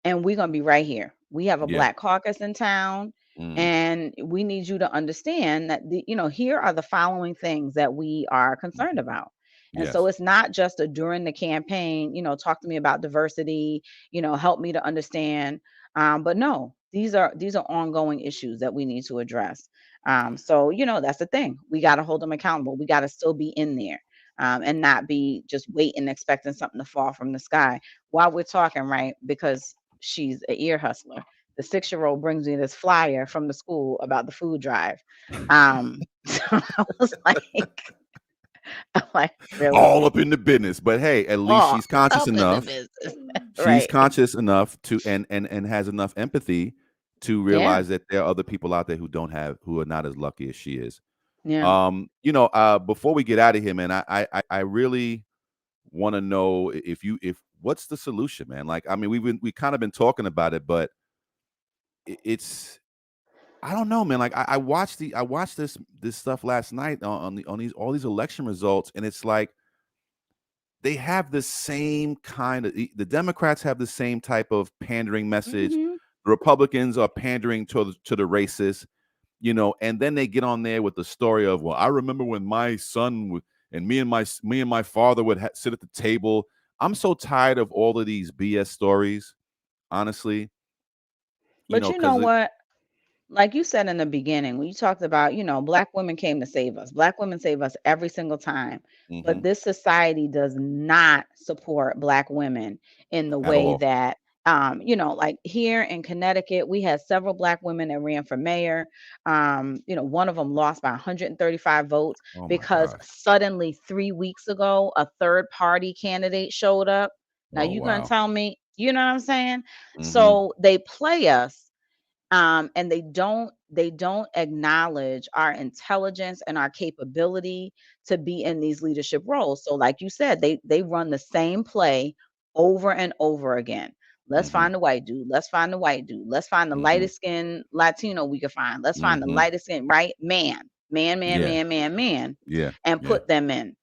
and we're going to be right here. We have a Yeah. black caucus in town, Mm. and we need you to understand that here are the following things that we are concerned Hmm. about. And so Yes. it's not just a during the campaign, talk to me about diversity, help me to understand. But no, these are ongoing issues that we need to address. So that's the thing. We got to hold them accountable. We got to still be in there. And not be just waiting, expecting something to fall from the sky while we're talking, right? Because she's an ear hustler. The 6-year-old brings me this flyer from the school about the food drive. So I was like, I'm like, really? All up in the business, but hey, at least All she's conscious up in the enough. business. She's Right. conscious enough to and has enough empathy to Yeah. realize that there are other people out there who are not as lucky as she is. Yeah. Before we get out of here, man, I really want to know if what's the solution, man? Like, I mean, we kind of been talking about it, but it's I don't know, man. Like, I watched this stuff last night on these all these election results, and it's like they have the same kind of the Democrats have the same type of pandering message. Hmm. The Republicans are pandering to the racists, and then they get on there with the story of, well, I remember when my son and me and my father would sit at the table. I'm so tired of all of these BS stories, honestly. But you know Because what? Like you said in the beginning, when you talked about, black women came to save us. Black women save us every single time. But hmm this society does not support black women in the at way all. that, like here in Connecticut, we had several black women that ran for mayor. One of them lost by 135 votes Oh my because gosh. suddenly 3 weeks ago, a third party candidate showed up. Now Oh you gonna wow. tell me, you know what I'm saying? Hmm. So they play us, and they don't acknowledge our intelligence and our capability to be in these leadership roles. So like you said, they run the same play over and over again. Let's Hmm. find the white dude, let's find the white dude, let's find the Hmm. lightest skin Latino we can find, let's find the Hmm. lightest skin, right, Yeah. man, Yeah. and Yeah. put them in.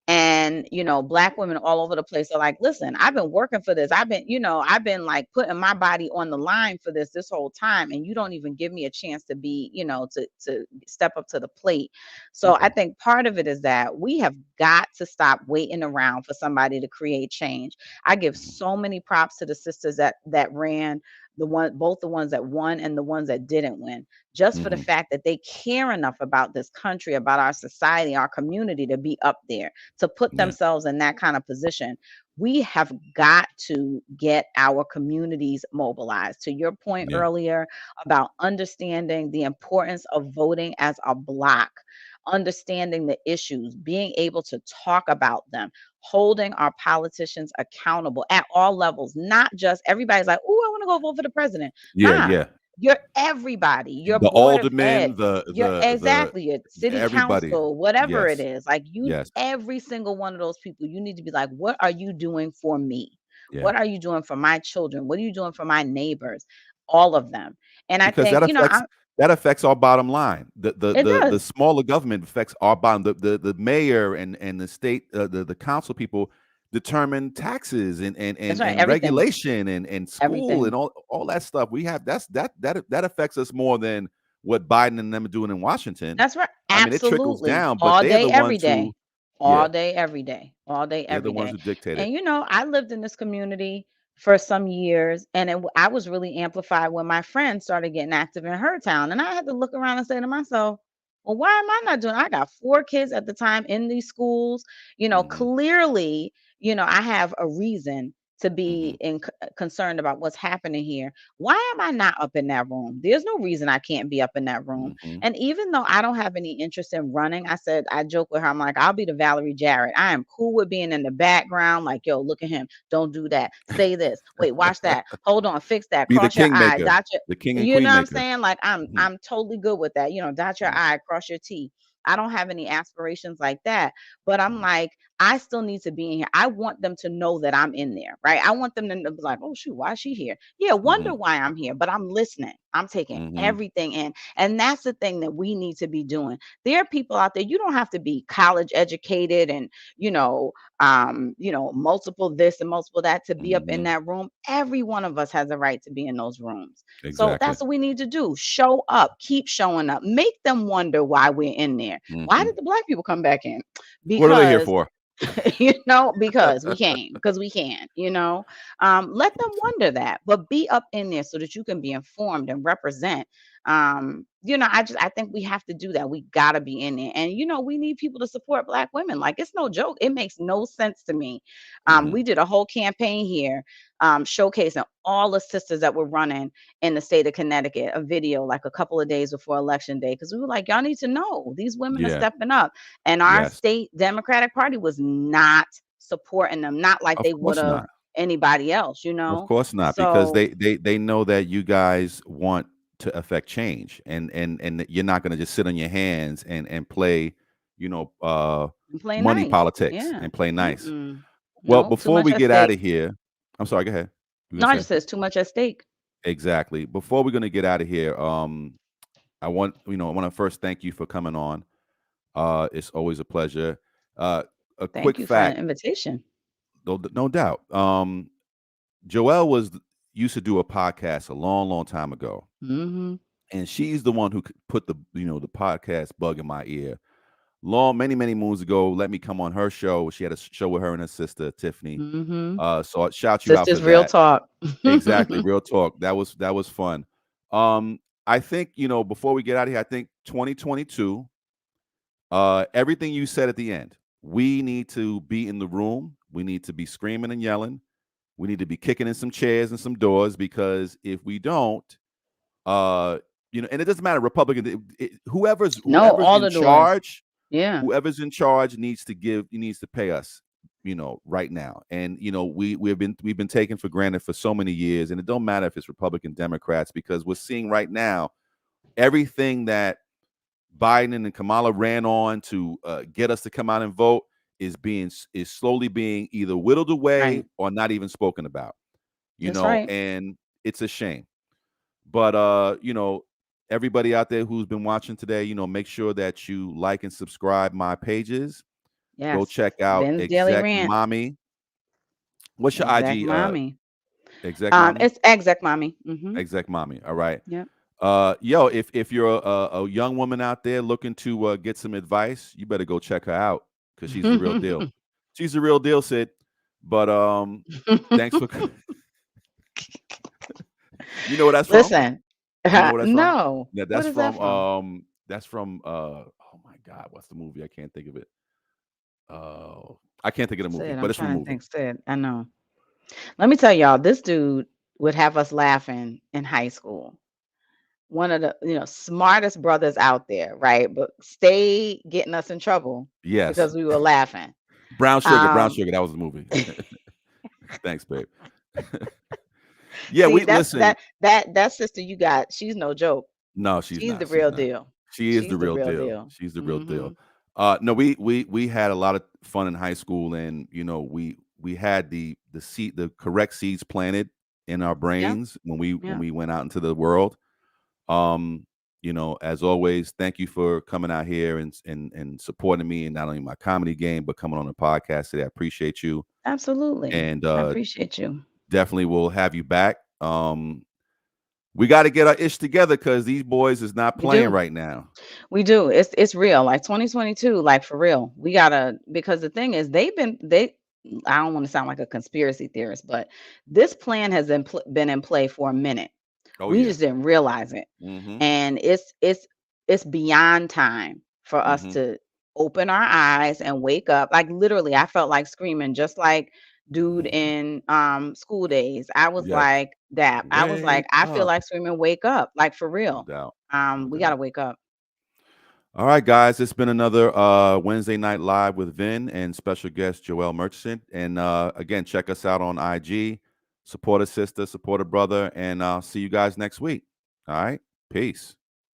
And black women all over the place are like, listen, I've been working for this, I've been like putting my body on the line for this whole time, and you don't even give me a chance to be, to step up to the plate. So I Hmm. think part of it is that we have got to stop waiting around for somebody to create change. I give Hmm. so many props to the sisters that ran, both the ones that won and the ones that didn't win, just for the Hmm. fact that they care enough about this country, about our society, our community, to be up there, to put Yeah. themselves in that kind of position. We have got to get our communities mobilized. To your point Yeah. earlier about understanding the importance of voting as a block, understanding the issues, being able to talk about them, holding our politicians accountable at all levels, not just everybody's like, oh, I want to go vote for the president. Yeah. Nah, Yeah. you're everybody, your The board of ed, aldermen, your exactly, your city everybody. council, whatever it Yes. is. Like Yes. every single one of those people, you need to be like, what are you doing for me? Yeah. What are you doing for my children? What are you doing for my neighbors? All of them. And I Because think, that affects our bottom line. The the it the the does. smaller government affects our bottom. The mayor and the state the council people determine taxes and and That's and, right. and Everything. regulation and school and Everything. all that stuff. We have that affects us more than what Biden and them are doing in Washington. That's right. I mean, it trickles Absolutely. down, but All they are day, the every ones day. who, yeah, All day, every day. All day, they're the every ones day. who dictate it. And I lived in this community for some years, and I was really amplified when my friend started getting active in her town. And I had to look around and say to myself, well, why am I not doing? I got 4 kids at the time in these schools. Hmm. Clearly, I have a reason to Hmm. be concerned about what's happening here. Why am I not up in that room? There's no reason I can't be up in that room. Hmm. And even though I don't have any interest in running, I joke with her, I'm like, I'll be the Valerie Jarrett. I am cool with being in the background, like, yo, look at him. Don't do that. Say this. Wait, watch that. Hold on, fix that. Be the Cross your I. kingmaker, Dot your, the king and you know queen what I'm maker. saying? Like Hmm. I'm totally good with that. Dot your Hmm. I, cross your T. I don't have any aspirations like that. But I'm Hmm. like, I still need to be in here. I want them to know that I'm in there, right? I want them to be like, oh shoot, why is she here? Yeah, wonder Mhm. why I'm here, but I'm listening. I'm taking Mhm. everything in. And that's the thing that we need to be doing. There are people out there, you don't have to be college educated and, multiple this and multiple that to be up in Mhm. that room. Every one of us has a right to be in those rooms. So Exactly. that's what we need to do. Show up, keep showing up, make them wonder why we're in there. Why Mhm. did the black people come back in? What are they here Because for? because we can, because we can, let them wonder that, but be up in there so that you can be informed and represent. I think we have to do that. We got to be in there, and we need people to support black women. Like, it's no joke. It makes no sense to me. Mhm. We did a whole campaign here, showcasing all the sisters that were running in the state of Connecticut, a video like a couple of days before election day, because we were like, y'all need to know these women are Yeah. stepping up. And our Yes. state Democratic Party was not supporting them, not like Of they would course have not. anybody else, Of course not, because So they know that you guys want to affect change, and that you're not gonna just sit on your hands and play, you know, uh, play money nice. politics Yeah. and play nice. Mm-mm. Well, No, too before much we at get out stake. of here, I'm sorry, go ahead. You No, gonna I say? just said it's too much at stake. Exactly. Before we're gonna get out of here, I wanna first thank you for coming on. It's always a pleasure. Uh, a Thank quick you for the fact, invitation. no doubt. Joelle used to do a podcast a long, long time ago, Hmm. and she's the one who put the podcast bug in my ear. Long, many, many moons ago, let me come on her show. She had a show with her and her sister Tiffany. Hmm. So I shout you out for Sisters real that. talk. Exactly, real talk. That was fun. I think before we get out of here, I think 2022. Everything you said at the end. We need to be in the room. We need to be screaming and yelling. We need to be kicking in some chairs and some doors, because if we don't, uh, and it doesn't matter Republican, whoever's No, whoever's all in the doors. charge, Yeah, needs to pay us, right now. And we've been taken for granted for so many years, and it don't matter if it's Republican, Democrats, because we're seeing right now everything that Biden and Kamala ran on to get us to come out and vote is slowly being either whittled away right. or not even spoken about. That's right. And it's a shame. But everybody out there who's been watching today, make sure that you like and subscribe my pages. Go Yes. check out Ben's Daily Exec Rant. Mommy. What's your Exact IG? mommy. Exec Mommy. It's exact mommy. Hmm. Exec Mommy. All right. Yep. Yo, if you're a young woman out there looking to get some advice, you better go check her out, because she's the real deal. She's the real deal, Sid. But thanks for. You know where that's from? Listen, You know where that's from? no. Yeah, What that's is that from. from? Oh my God, what's the movie? I can't think of it. I can't think of the movie, Sid, but I'm it's from a trying to movie. think. Sid, I know. Let me tell y'all, this dude would have us laughing in high school. One of the smartest brothers out there, right? But stay getting us in trouble Yes, because we were laughing. Brown Sugar. Brown Um, Sugar. That was the movie. Thanks, babe. Yeah, See, we that's listen. that sister you got. She's no joke. No, she's She's the not. She's real not. deal. She is the She's the real real deal. deal. She's the real Hmm. deal. No, we had a lot of fun in high school, and we had the correct seeds planted in our Yeah, brains when we when yeah, we went out into the world. Um, as always, thank you for coming out here and supporting me, and not only my comedy game, but coming on the podcast today. I appreciate you, absolutely. and I appreciate you. definitely will have you back. We got to get our ish together, because these boys is not We playing do. right now. We do. It's real. Like 2022, like for real. We gotta because the thing is they I don't want to sound like a conspiracy theorist, but this plan has been in play for a minute. Oh We yeah. just didn't realize it. Mm-hmm. And it's beyond time for us Mm-hmm. to open our eyes and wake up. Like literally, I felt like screaming, just like dude in School Days. I was Yes. like that. I was like, Wake I feel up. like screaming, wake up, like for No real. doubt. No We gotta doubt. wake up. All right, guys. It's been another Wednesday Night Live with Vin and special guest Joelle Murchison. And again, check us out on IG. Support a sister, support a brother, and I'll see you guys next week. All right. Peace.